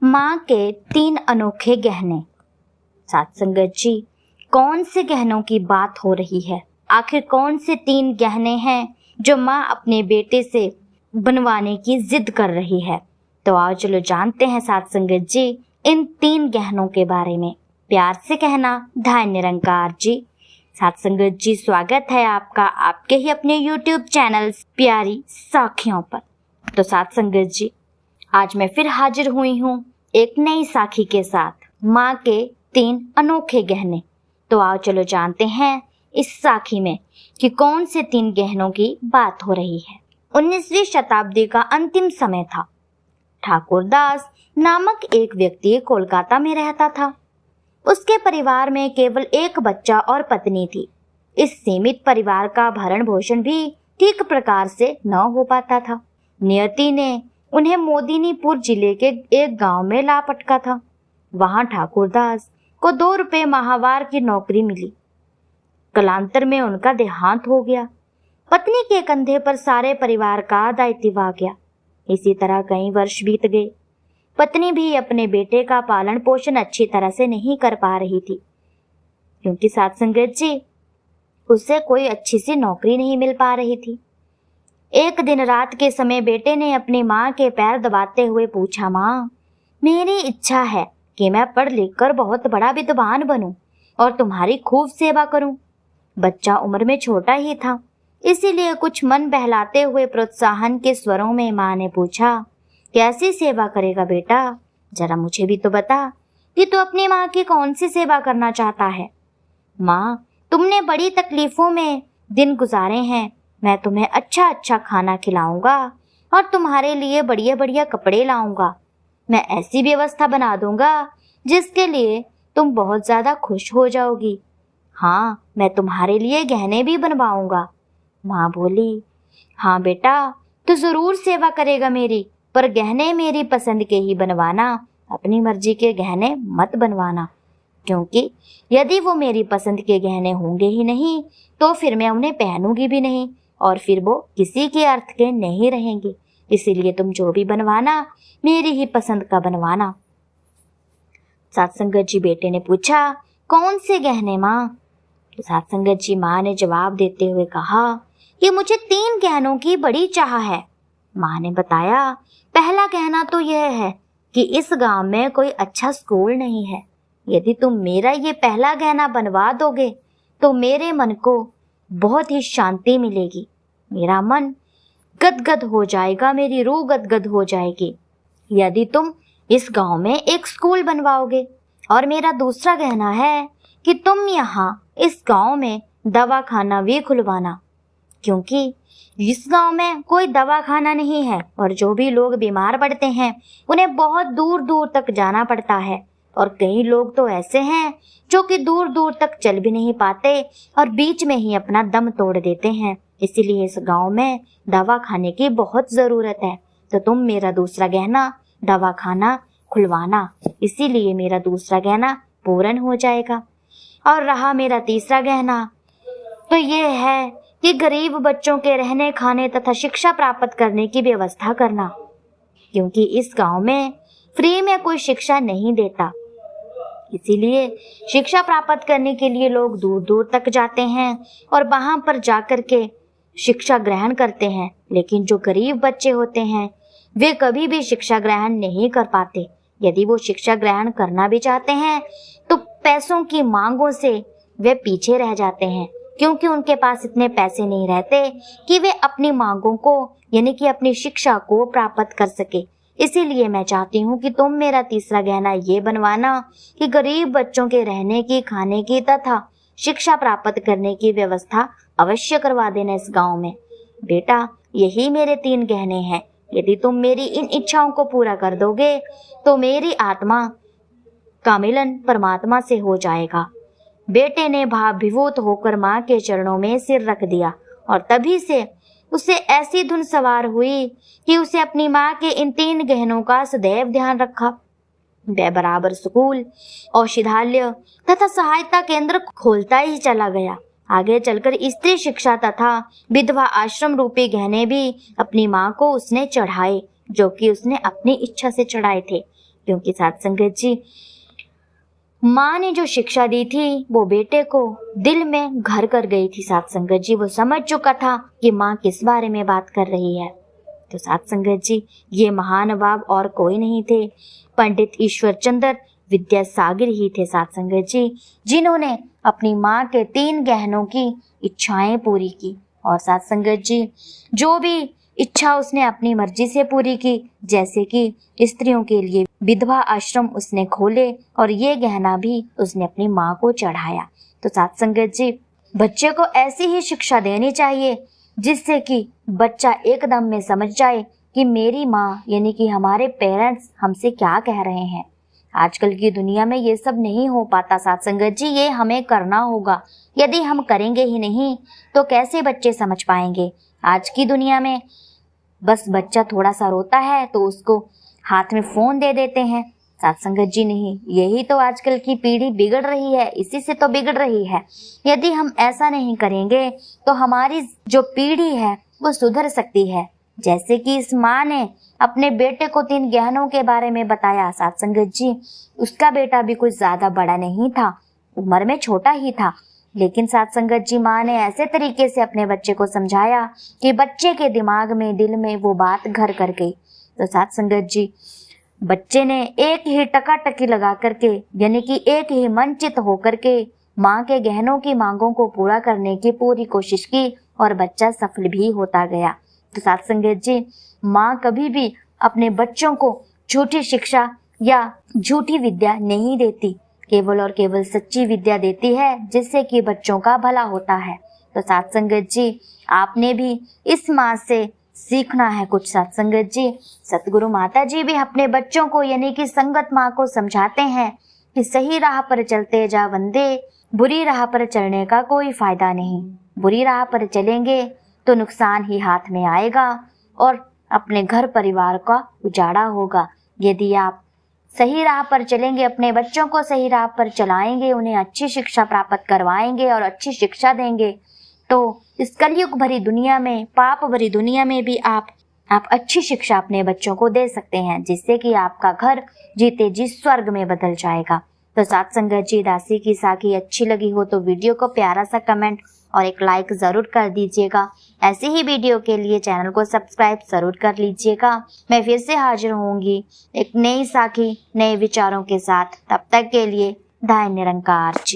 माँ के 3 अनोखे गहने। साथ संगत जी, कौन से गहनों की बात हो रही है? आखिर कौन से 3 गहने हैं जो माँ अपने बेटे से बनवाने की जिद कर रही है? तो आओ चलो जानते हैं साथ संगत जी इन 3 गहनों के बारे में। प्यार से कहना धाय निरंकार जी। साथ संगत जी, स्वागत है आपका आपके ही अपने YouTube चैनल प्यारी साखियों पर। तो साथ संगत जी, आज मैं फिर हाजिर हुई हूँ एक नई साखी के साथ, माँ के 3 अनोखे गहने। तो आओ चलो जानते हैं इस साखी में कि कौन से 3 गहनों की बात हो रही है। 19वीं शताब्दी का अंतिम समय था। ठाकुर दास नामक एक व्यक्ति कोलकाता में रहता था। उसके परिवार में केवल एक बच्चा और पत्नी थी। इस सीमित परिवार का भरण पोषण भी ठीक प्रकार से न हो पाता था। नियति ने उन्हें मोदिनीपुर जिले के एक गांव में ला पटका था। वहां ठाकुरदास को 2 रुपए माहवार की नौकरी मिली। कालांतर में उनका देहांत हो गया। पत्नी के कंधे पर सारे परिवार का दायित्व आ गया। इसी तरह कई वर्ष बीत गए। पत्नी भी अपने बेटे का पालन पोषण अच्छी तरह से नहीं कर पा रही थी, क्योंकि साथ संगत जी उसे कोई अच्छी सी नौकरी नहीं मिल पा रही थी। एक दिन रात के समय बेटे ने अपनी माँ के पैर दबाते हुए पूछा, माँ, मेरी इच्छा है कि मैं पढ़ लिख कर बहुत बड़ा विद्वान बनूं और तुम्हारी खूब सेवा करूं। बच्चा उम्र में छोटा ही था, इसीलिए कुछ मन बहलाते हुए प्रोत्साहन के स्वरों में माँ ने पूछा, कैसी सेवा करेगा बेटा? जरा मुझे भी तो बता कि तू अपनी माँ की कौन सी सेवा करना चाहता है। माँ, तुमने बड़ी तकलीफों में दिन गुजारे हैं। मैं तुम्हें अच्छा अच्छा खाना खिलाऊंगा और तुम्हारे लिए बढ़िया बढ़िया कपड़े लाऊंगा। मैं ऐसी व्यवस्था बना दूंगा जिसके लिए तुम बहुत ज्यादा खुश हो जाओगी। हाँ, मैं तुम्हारे लिए गहने भी बनवाऊंगा। माँ बोली, हाँ बेटा, तू जरूर सेवा करेगा मेरी, पर गहने मेरी पसंद के ही बनवाना, अपनी मर्जी के गहने मत बनवाना, क्योंकि यदि वो मेरी पसंद के गहने होंगे ही नहीं तो फिर मैं उन्हें पहनूंगी भी नहीं और फिर वो किसी के अर्थ के नहीं रहेंगे। इसीलिए तुम जो भी बनवाना मेरी ही पसंद का बनवाना। सत्संगत जी बेटे ने पूछा, कौन से गहने माँ? तो सत्संगत जी माँ ने जवाब देते हुए कहा कि मुझे 3 गहनों की बड़ी चाह है। माँ ने बताया, पहला गहना तो यह है कि इस गांव में कोई अच्छा स्कूल नहीं है। यदि तुम मेरा ये पहला गहना बनवा दोगे तो मेरे मन को बहुत ही शांति मिलेगी। मेरा मन गदगद हो जाएगा, मेरी रूह गदगद हो जाएगी यदि तुम इस गांव में एक स्कूल बनवाओगे। और मेरा दूसरा गहना है कि तुम यहाँ इस गांव में दवाखाना भी खुलवाना, क्योंकि इस गांव में कोई दवाखाना नहीं है और जो भी लोग बीमार पड़ते हैं उन्हें बहुत दूर दूर तक जाना पड़ता है। और कई लोग तो ऐसे हैं जो कि दूर दूर तक चल भी नहीं पाते और बीच में ही अपना दम तोड़ देते हैं। इसीलिए इस गांव में दवाखाने की बहुत ज़रूरत है। तो तुम मेरा दूसरा गहना दवाखाना खुलवाना, इसीलिए मेरा दूसरा गहना पूर्ण हो जाएगा। और रहा मेरा तीसरा गहना, तो ये है कि गरीब बच्चों के रहने खाने तथा शिक्षा प्राप्त करने की व्यवस्था करना, क्योंकि इस गांव में फ्री में कोई शिक्षा नहीं देता। इसीलिए शिक्षा प्राप्त करने के लिए लोग दूर दूर तक जाते हैं और वहां पर जाकर के शिक्षा ग्रहण करते हैं। लेकिन जो गरीब बच्चे होते हैं वे कभी भी शिक्षा ग्रहण नहीं कर पाते। यदि वो शिक्षा ग्रहण करना भी चाहते हैं तो पैसों की मांगों से वे पीछे रह जाते हैं, क्योंकि उनके पास इतने पैसे नहीं रहते कि वे अपनी मांगों को यानी कि अपनी शिक्षा को प्राप्त कर सके। इसीलिए मैं चाहती हूँ कि तुम मेरा तीसरा गहना ये बनवाना कि गरीब बच्चों के रहने की, खाने की तथा शिक्षा प्राप्त करने की व्यवस्था अवश्य करवा देना इस गांव में। बेटा, यही मेरे 3 गहने हैं। यदि तुम मेरी इन इच्छाओं को पूरा कर दोगे तो मेरी आत्मा का मिलन परमात्मा से हो जाएगा। बेटे ने भावविभूत होकर माँ के चरणों में सिर रख दिया और तभी से उसे ऐसी धुन सवार हुई कि उसे अपनी माँ के इन 3 गहनों का सदैव ध्यान रखा। वह बराबर स्कूल, औषधालय तथा सहायता केंद्र खोलता ही चला गया। आगे चलकर स्त्री शिक्षा तथा विधवा आश्रम रूपी गहने भी अपनी माँ को उसने चढ़ाए, जो कि उसने अपनी इच्छा से चढ़ाए थे। क्योंकि साथ संगत जी माँ ने जो शिक्षा दी थी वो बेटे को दिल में घर कर गई थी। साथ संगत जी वो समझ चुका था कि माँ किस बारे में बात कर रही है। तो साथ संगत जी ये महानुभाव और कोई नहीं थे, पंडित ईश्वर चंद्र विद्यासागर ही थे साथ संगत जी, जिन्होंने अपनी माँ के 3 गहनों की इच्छाएं पूरी की। और साथ संगत जी जो भी इच्छा उसने अपनी मर्जी से पूरी की, जैसे कि स्त्रियों के लिए विधवा आश्रम उसने खोले और ये गहना भी उसने अपनी माँ को चढ़ाया। तो साथ संगत जी बच्चे को ऐसी ही शिक्षा देनी चाहिए जिससे कि बच्चा एकदम में समझ जाए कि मेरी माँ यानी कि हमारे पेरेंट्स हमसे क्या कह रहे हैं। आजकल की दुनिया में ये सब नहीं हो पाता साथ संगत जी, ये हमें करना होगा। यदि हम करेंगे ही नहीं तो कैसे बच्चे समझ पाएंगे। आज की दुनिया में बस बच्चा थोड़ा सा रोता है तो उसको हाथ में फ़ोन दे देते हैं। साथ संगत जी नहीं, यही तो आजकल की पीढ़ी बिगड़ रही है, इसी से तो बिगड़ रही है। यदि हम ऐसा नहीं करेंगे तो हमारी जो पीढ़ी है वो सुधर सकती है। जैसे कि इस माँ ने अपने बेटे को 3 गहनों के बारे में बताया साथ संगत जी, उसका बेटा भी कुछ ज़्यादा बड़ा नहीं था, उम्र में छोटा ही था, लेकिन साथ संगत जी माँ ने ऐसे तरीके से अपने बच्चे को समझाया कि बच्चे के दिमाग में दिल में वो बात घर कर गई। तो साथ संगत जी बच्चे ने एक ही टकाटकी लगा करके यानी कि एक ही मनचित होकर के माँ के गहनों की मांगों को पूरा करने की पूरी कोशिश की और बच्चा सफल भी होता गया। तो साथ संगत जी माँ कभी भी अपने बच्चों को झूठी शिक्षा या झूठी विद्या नहीं देती, केवल और केवल सच्ची विद्या देती है जिससे कि बच्चों का भला होता है। तो साथ संगत जी आपने भी इस माँ से सीखना है कुछ साथ संगत जी। सतगुरु माता जी भी अपने बच्चों को यानी कि संगत माँ को समझाते हैं कि सही राह पर चलते जा वंदे, बुरी राह पर चलने का कोई फायदा नहीं। बुरी राह पर चलेंगे तो नुकसान ही हाथ में आएगा और अपने घर परिवार का उजाड़ा होगा। यदि आप सही राह पर चलेंगे, अपने बच्चों को सही राह पर चलाएंगे, उन्हें अच्छी शिक्षा प्राप्त करवाएंगे और अच्छी शिक्षा देंगे, तो इस कलयुग भरी दुनिया में, पाप भरी दुनिया में भी आप अच्छी शिक्षा अपने बच्चों को दे सकते हैं, जिससे कि आपका घर जीते जी स्वर्ग में बदल जाएगा। तो साथ संगत जी दासी की साखी अच्छी लगी हो तो वीडियो को प्यारा सा कमेंट और एक लाइक ज़रूर कर दीजिएगा। ऐसी ही वीडियो के लिए चैनल को सब्सक्राइब ज़रूर कर लीजिएगा। मैं फिर से हाजिर होंगी एक नई साखी नए विचारों के साथ। तब तक के लिए धन्य निरंकार जी।